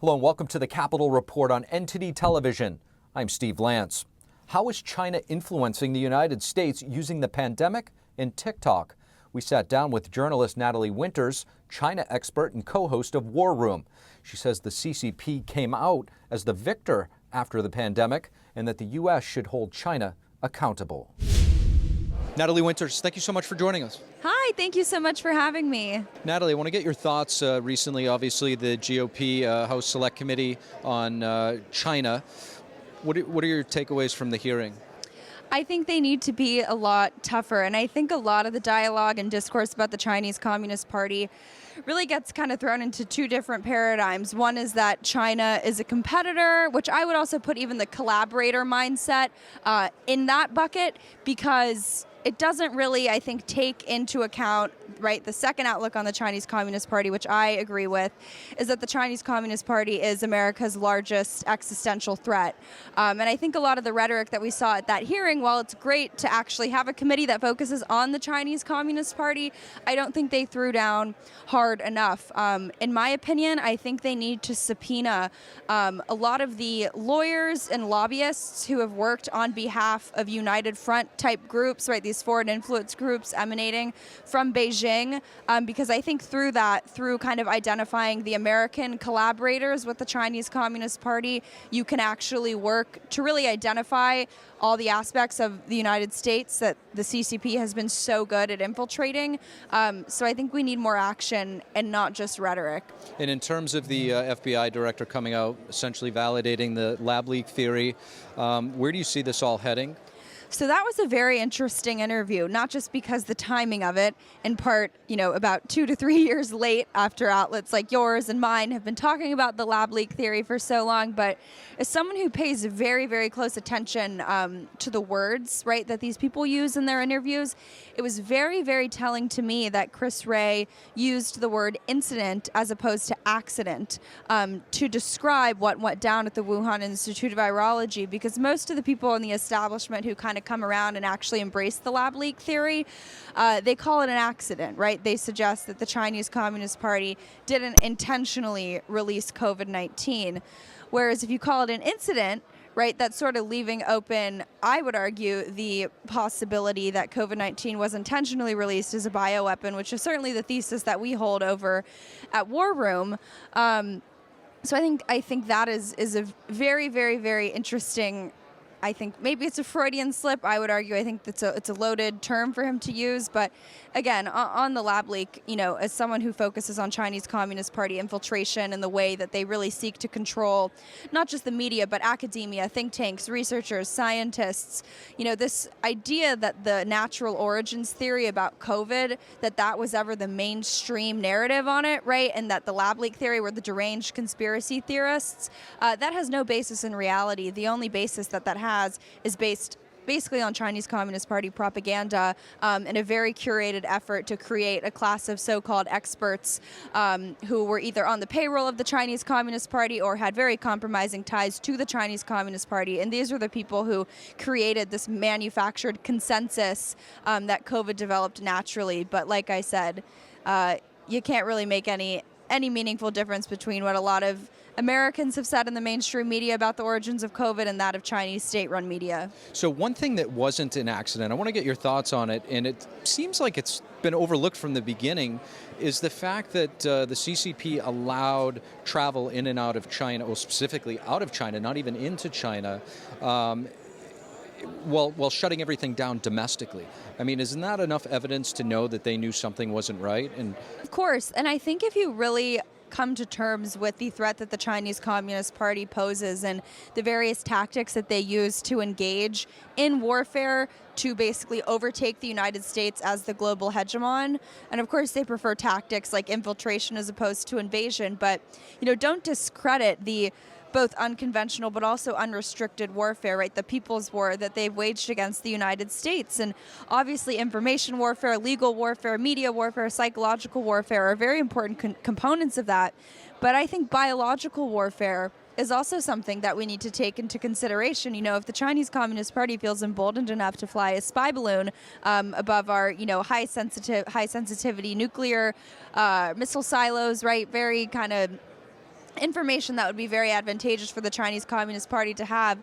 Hello and welcome to the Capitol Report on NTD Television. I'm Steve Lance. How is China influencing the United States using the pandemic and TickTock? We sat down with journalist Natalie Winters, China expert and co-host of War Room. She says the CCP came out as the victor after the pandemic and that the U.S. should hold China accountable. Natalie Winters, thank you so much for joining us. Hi, thank you so much for having me. Natalie, I want to get your thoughts. Recently, obviously, the GOP House Select Committee on China. What are your takeaways from the hearing? I think they need to be a lot tougher, and I think a lot of the dialogue and discourse about the Chinese Communist Party really gets kind of thrown into two different paradigms. One is that China is a competitor, which I would also put even the collaborator mindset in that bucket, because it doesn't really, I think, take into account, right, the second outlook on the Chinese Communist Party, which I agree with, is that the Chinese Communist Party is America's largest existential threat. And I think a lot of the rhetoric that we saw at that hearing, while it's great to actually have a committee that focuses on the Chinese Communist Party, I don't think they threw down hard enough. In my opinion, I think they need to subpoena a lot of the lawyers and lobbyists who have worked on behalf of United Front type groups, right, these foreign influence groups emanating from Beijing, because I think through kind of identifying the American collaborators with the Chinese Communist Party, you can actually work to really identify all the aspects of the United States that the CCP has been so good at infiltrating. So I think we need more action and not just rhetoric. And in terms of the FBI director coming out, essentially validating the lab leak theory, where do you see this all heading? So that was a very interesting interview, not just because the timing of it, in part, about 2 to 3 years late after outlets like yours and mine have been talking about the lab leak theory for so long, but as someone who pays very, very close attention to the words, right, that these people use in their interviews, it was very, very telling to me that Chris Wray used the word incident as opposed to accident to describe what went down at the Wuhan Institute of Virology, because most of the people in the establishment who kind of come around and actually embrace the lab leak theory, they call it an accident, right? They suggest that the Chinese Communist Party didn't intentionally release COVID-19. Whereas if you call it an incident, right, that's sort of leaving open, I would argue, the possibility that COVID-19 was intentionally released as a bioweapon, which is certainly the thesis that we hold over at War Room. So I think that is a very, very, very interesting. I think maybe it's a Freudian slip. I would argue I think it's a loaded term for him to use. But again, on the lab leak, as someone who focuses on Chinese Communist Party infiltration and the way that they really seek to control not just the media, but academia, think tanks, researchers, scientists, this idea that the natural origins theory about COVID, that was ever the mainstream narrative on it, right? And that the lab leak theory were the deranged conspiracy theorists, that has no basis in reality. The only basis that has is based basically on Chinese Communist Party propaganda and a very curated effort to create a class of so-called experts who were either on the payroll of the Chinese Communist Party or had very compromising ties to the Chinese Communist Party. And these are the people who created this manufactured consensus that COVID developed naturally. But like I said, you can't really make any meaningful difference between what a lot of Americans have said in the mainstream media about the origins of COVID and that of Chinese state-run media. So one thing that wasn't an accident, I want to get your thoughts on it, and it seems like it's been overlooked from the beginning, is the fact that the CCP allowed travel in and out of China, or specifically out of China, not even into China, while shutting everything down domestically. I mean, isn't that enough evidence to know that they knew something wasn't right? And of course, and I think if you really come to terms with the threat that the Chinese Communist Party poses and the various tactics that they use to engage in warfare to basically overtake the United States as the global hegemon. And of course, they prefer tactics like infiltration as opposed to invasion. But, don't discredit the both unconventional but also unrestricted warfare, right? The people's war that they've waged against the United States. And obviously information warfare, legal warfare, media warfare, psychological warfare are very important components of that. But I think biological warfare is also something that we need to take into consideration. If the Chinese Communist Party feels emboldened enough to fly a spy balloon above our, high sensitivity nuclear missile silos, right? Very kind of information that would be very advantageous for the Chinese Communist Party to have.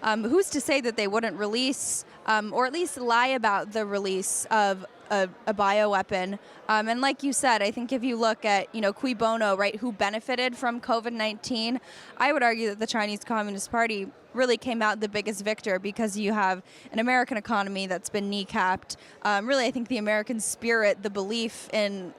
Who's to say that they wouldn't release, or at least lie about the release of a bioweapon? And like you said, I think if you look at, cui bono, right, who benefited from COVID-19, I would argue that the Chinese Communist Party really came out the biggest victor, because you have an American economy that's been kneecapped. Really, I think the American spirit, the belief in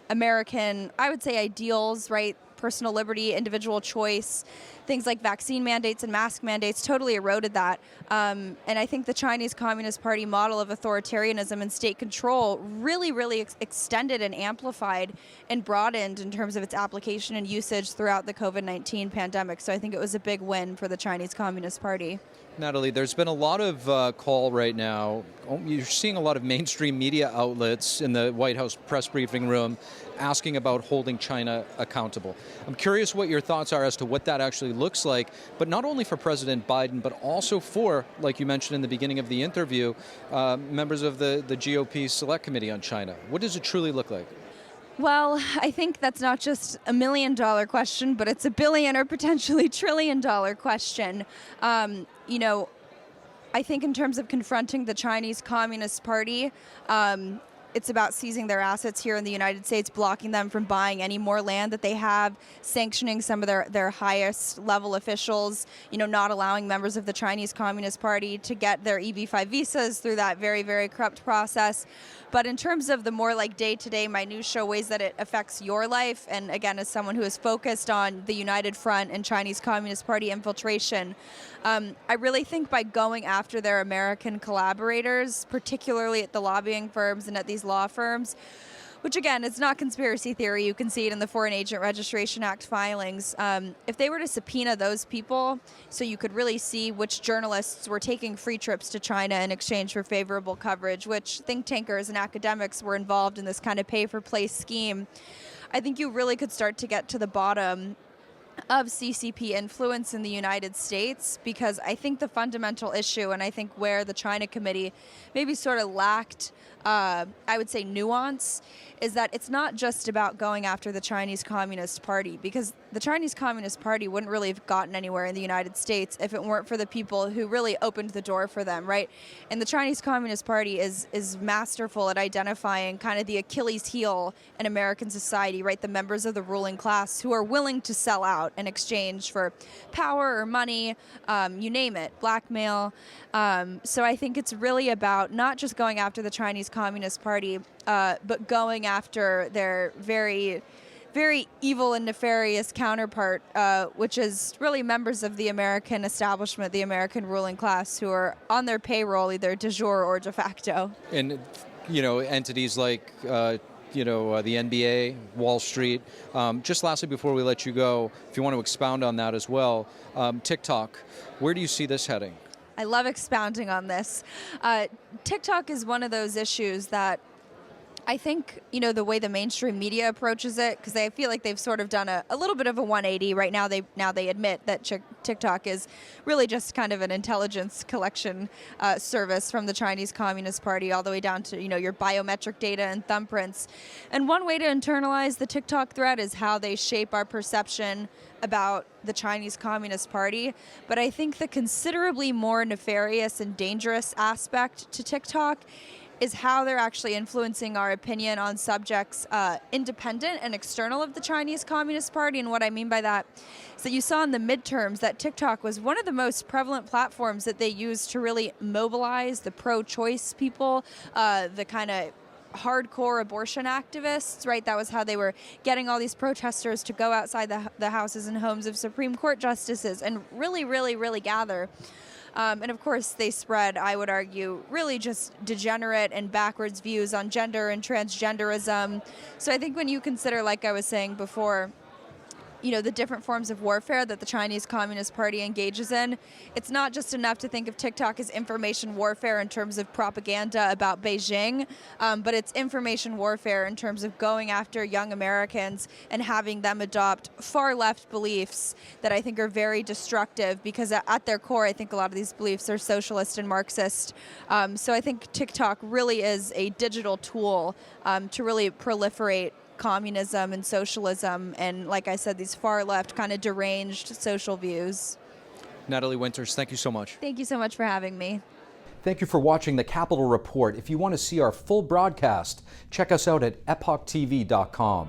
American, I would say, ideals, right? Personal liberty, individual choice, things like vaccine mandates and mask mandates totally eroded that. And I think the Chinese Communist Party model of authoritarianism and state control really extended and amplified and broadened in terms of its application and usage throughout the COVID-19 pandemic. So I think it was a big win for the Chinese Communist Party. Natalie, there's been a lot of call right now. You're seeing a lot of mainstream media outlets in the White House press briefing room asking about holding China accountable. I'm curious what your thoughts are as to what that actually looks like, but not only for President Biden, but also for, like you mentioned in the beginning of the interview, members of the GOP Select Committee on China. What does it truly look like? Well, I think that's not just $1 million question, but it's $1 billion or potentially $1 trillion question. I think in terms of confronting the Chinese Communist Party, it's about seizing their assets here in the United States, blocking them from buying any more land that they have, sanctioning some of their highest level officials, not allowing members of the Chinese Communist Party to get their EB-5 visas through that very corrupt process. But in terms of the more like day-to-day minutiae ways that it affects your life, and again, as someone who is focused on the United Front and Chinese Communist Party infiltration, I really think by going after their American collaborators, particularly at the lobbying firms and at these law firms, which again, it's not conspiracy theory, you can see it in the Foreign Agent Registration Act filings. If they were to subpoena those people, so you could really see which journalists were taking free trips to China in exchange for favorable coverage, which think tankers and academics were involved in this kind of pay-for-play scheme, I think you really could start to get to the bottom of CCP influence in the United States, because I think the fundamental issue, and I think where the China Committee maybe sort of lacked, I would say, nuance, is that it's not just about going after the Chinese Communist Party, because the Chinese Communist Party wouldn't really have gotten anywhere in the United States if it weren't for the people who really opened the door for them, right? And the Chinese Communist Party is masterful at identifying kind of the Achilles heel in American society, right? The members of the ruling class who are willing to sell out in exchange for power or money, you name it, blackmail. So I think it's really about not just going after the Chinese Communist Party, but going after their very evil and nefarious counterpart, which is really members of the American establishment, the American ruling class, who are on their payroll either de jure or de facto. And, entities like, the NBA, Wall Street. Just lastly, before we let you go, if you want to expound on that as well, TickTock, where do you see this heading? I love expounding on this. TickTock is one of those issues that I think, the way the mainstream media approaches it, because I feel like they've sort of done a little bit of a 180 right now. They admit that TikTok is really just kind of an intelligence collection service from the Chinese Communist Party, all the way down to, your biometric data and thumbprints. And one way to internalize the TikTok threat is how they shape our perception about the Chinese Communist Party. But I think the considerably more nefarious and dangerous aspect to TikTok is how they're actually influencing our opinion on subjects independent and external of the Chinese Communist Party. And what I mean by that is that you saw in the midterms that TikTok was one of the most prevalent platforms that they used to really mobilize the pro-choice people, the kind of hardcore abortion activists, right? That was how they were getting all these protesters to go outside the houses and homes of Supreme Court justices and really gather. And of course, they spread, I would argue, really just degenerate and backwards views on gender and transgenderism. So I think when you consider, like I was saying before, the different forms of warfare that the Chinese Communist Party engages in, it's not just enough to think of TikTok as information warfare in terms of propaganda about Beijing, but it's information warfare in terms of going after young Americans and having them adopt far left beliefs that I think are very destructive, because at their core, I think a lot of these beliefs are socialist and Marxist. So I think TikTok really is a digital tool to really proliferate communism and socialism, and like I said, these far left kind of deranged social views. Natalie Winters, thank you so much. Thank you so much for having me. Thank you for watching the Capitol Report. If you want to see our full broadcast, check us out at epochtv.com.